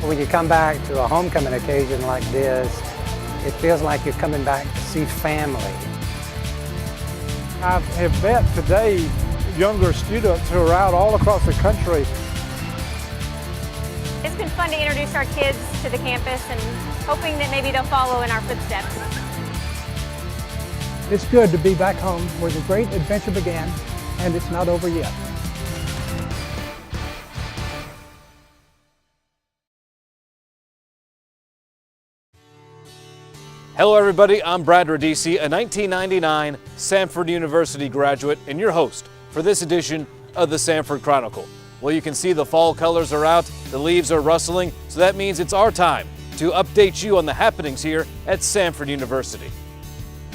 When you come back to a homecoming occasion like this, it feels like you're coming back to see family. I have met today younger students who are out all across the country. It's been fun to introduce our kids to the campus and hoping that maybe they'll follow in our footsteps. It's good to be back home where the great adventure began, and it's not over yet. Hello everybody, I'm Brad Radisi, a 1999 Samford University graduate and your host for this edition of the Samford Chronicle. Well, you can see the fall colors are out, the leaves are rustling, so that means it's our time to update you on the happenings here at Samford University.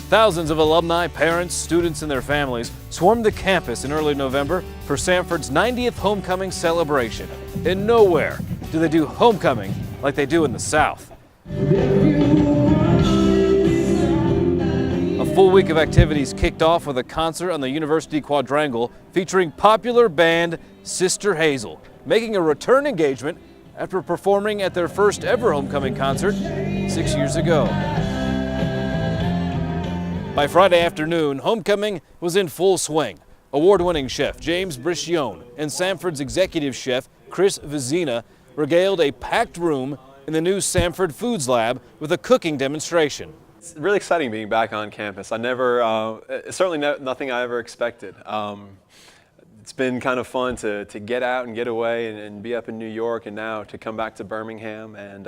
Thousands of alumni, parents, students, and their families swarmed the campus in early November for Samford's 90th homecoming celebration. And nowhere do they do homecoming like they do in the South. A full week of activities kicked off with a concert on the University Quadrangle featuring popular band Sister Hazel, making a return engagement after performing at their first ever homecoming concert 6 years ago. By Friday afternoon, homecoming was in full swing. Award-winning chef James Briccione and Samford's executive chef Chris Vizina regaled a packed room in the new Samford Foods Lab with a cooking demonstration. It's really exciting being back on campus. Certainly nothing I ever expected. It's been kind of fun to get out and get away and be up in New York, and now to come back to Birmingham and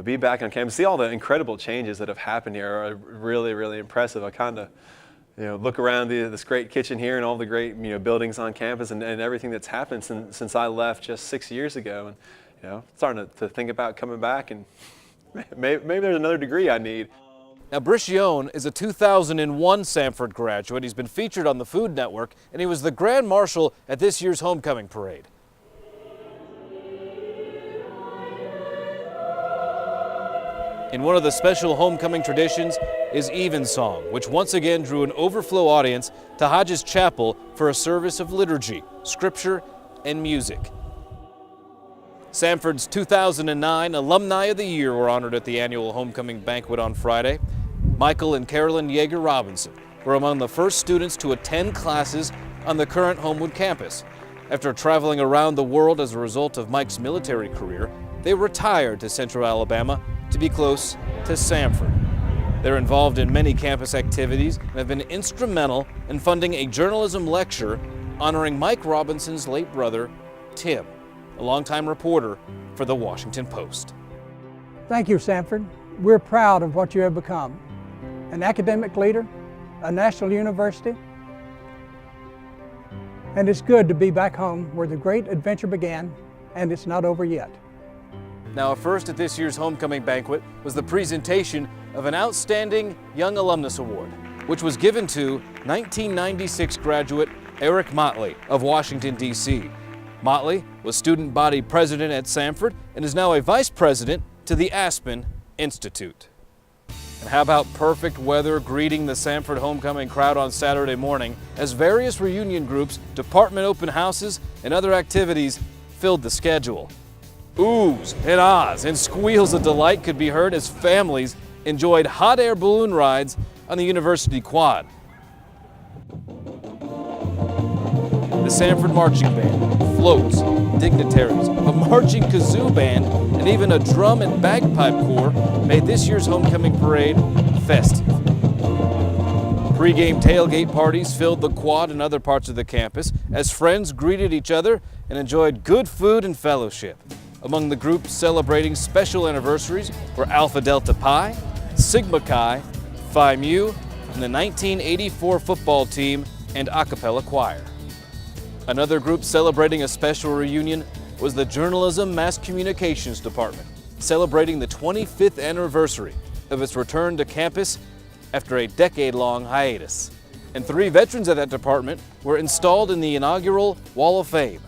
be back on campus. See all the incredible changes that have happened here are really, really impressive. I kind of look around this great kitchen here and all the great buildings on campus and everything that's happened since I left just 6 years ago. And starting to think about coming back, and maybe there's another degree I need. Now, Briccione is a 2001 Samford graduate. He's been featured on the Food Network, and he was the Grand Marshal at this year's homecoming parade. In one of the special homecoming traditions is Evensong, which once again drew an overflow audience to Hodges Chapel for a service of liturgy, scripture, and music. Samford's 2009 Alumni of the Year were honored at the annual homecoming banquet on Friday. Michael and Carolyn Yeager Robinson were among the first students to attend classes on the current Homewood campus. After traveling around the world as a result of Mike's military career, they retired to Central Alabama to be close to Samford. They're involved in many campus activities and have been instrumental in funding a journalism lecture honoring Mike Robinson's late brother, Tim, a longtime reporter for the Washington Post. Thank you, Samford. We're proud of what you have become. An academic leader, a national university, and it's good to be back home where the great adventure began, and it's not over yet. Now, a first at this year's homecoming banquet was the presentation of an Outstanding Young Alumnus Award, which was given to 1996 graduate Eric Motley of Washington, D.C. Motley was student body president at Samford and is now a vice president to the Aspen Institute. And how about perfect weather greeting the Samford homecoming crowd on Saturday morning as various reunion groups, department open houses, and other activities filled the schedule. Oohs and ahs and squeals of delight could be heard as families enjoyed hot air balloon rides on the University Quad. The Samford Marching Band, floats, dignitaries, a marching kazoo band, and even a drum and bagpipe corps made this year's homecoming parade festive. Pre-game tailgate parties filled the quad and other parts of the campus as friends greeted each other and enjoyed good food and fellowship. Among the groups celebrating special anniversaries were Alpha Delta Pi, Sigma Chi, Phi Mu, and the 1984 football team and a cappella choir. Another group celebrating a special reunion was the Journalism Mass Communications Department, celebrating the 25th anniversary of its return to campus after a decade-long hiatus. And 3 veterans of that department were installed in the inaugural Wall of Fame.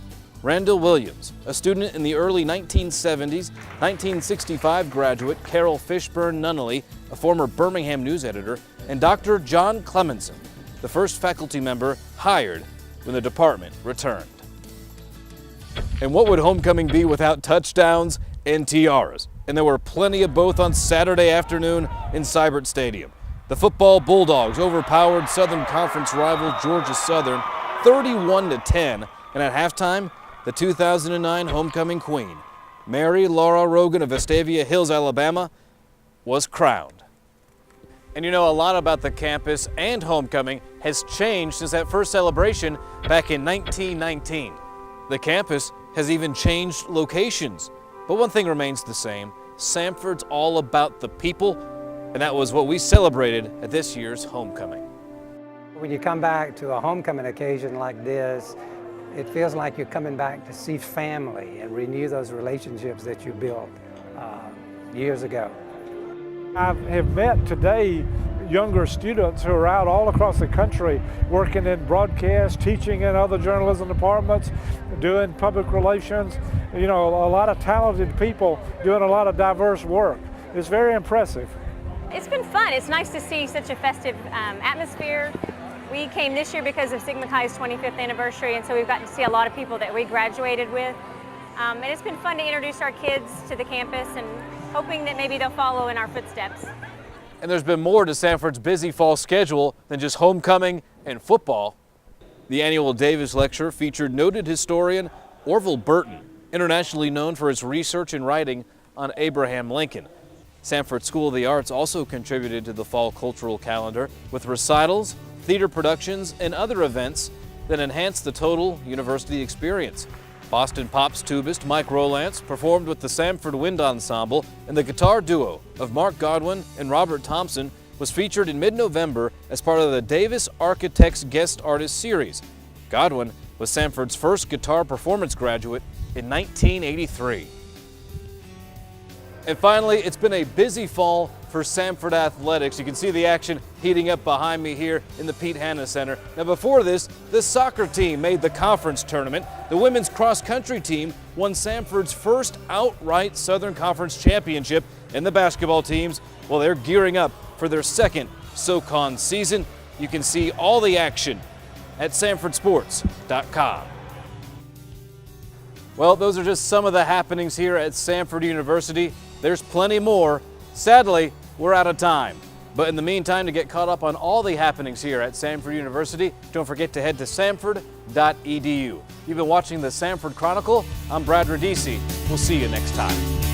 Randall Williams, a student in the early 1970s, 1965 graduate Carol Fishburne Nunnally, a former Birmingham news editor, and Dr. John Clemenson, the first faculty member hired when the department returned. And what would homecoming be without touchdowns and tiaras. And there were plenty of both on Saturday afternoon in Seibert Stadium. The football Bulldogs overpowered Southern Conference rival Georgia Southern 31-10, and at halftime, the 2009 homecoming queen, Mary Laura Rogan of Vestavia Hills, Alabama, was crowned. And you know, a lot about the campus and homecoming has changed since that first celebration back in 1919. The campus has even changed locations. But one thing remains the same: Samford's all about the people, and that was what we celebrated at this year's homecoming. When you come back to a homecoming occasion like this, it feels like you're coming back to see family and renew those relationships that you built years ago. I have met today younger students who are out all across the country working in broadcast, teaching in other journalism departments, doing public relations. You know, a lot of talented people doing a lot of diverse work. It's very impressive. It's been fun. It's nice to see such a festive atmosphere. We came this year because of Sigma Chi's 25th anniversary, and so we've gotten to see a lot of people that we graduated with. And it's been fun to introduce our kids to the campus and hoping that maybe they'll follow in our footsteps. And there's been more to Samford's busy fall schedule than just homecoming and football. The annual Davis Lecture featured noted historian Orville Burton, internationally known for his research and writing on Abraham Lincoln. Samford School of the Arts also contributed to the fall cultural calendar with recitals, theater productions, and other events that enhance the total university experience. Boston Pops tubist Mike Rowlance performed with the Samford Wind Ensemble, and the guitar duo of Mark Godwin and Robert Thompson was featured in mid-November as part of the Davis Architects Guest Artist Series. Godwin was Samford's first guitar performance graduate in 1983. And finally, it's been a busy fall for Samford Athletics. You can see the action heating up behind me here in the Pete Hanna Center. Now before this, the soccer team made the conference tournament. The women's cross-country team won Samford's first outright Southern Conference championship, and the basketball teams, well, they're gearing up for their second SoCon season. You can see all the action at SamfordSports.com. Well, those are just some of the happenings here at Samford University. There's plenty more. Sadly, we're out of time. But in the meantime, to get caught up on all the happenings here at Samford University, don't forget to head to samford.edu. You've been watching the Samford Chronicle. I'm Brad Radisi. We'll see you next time.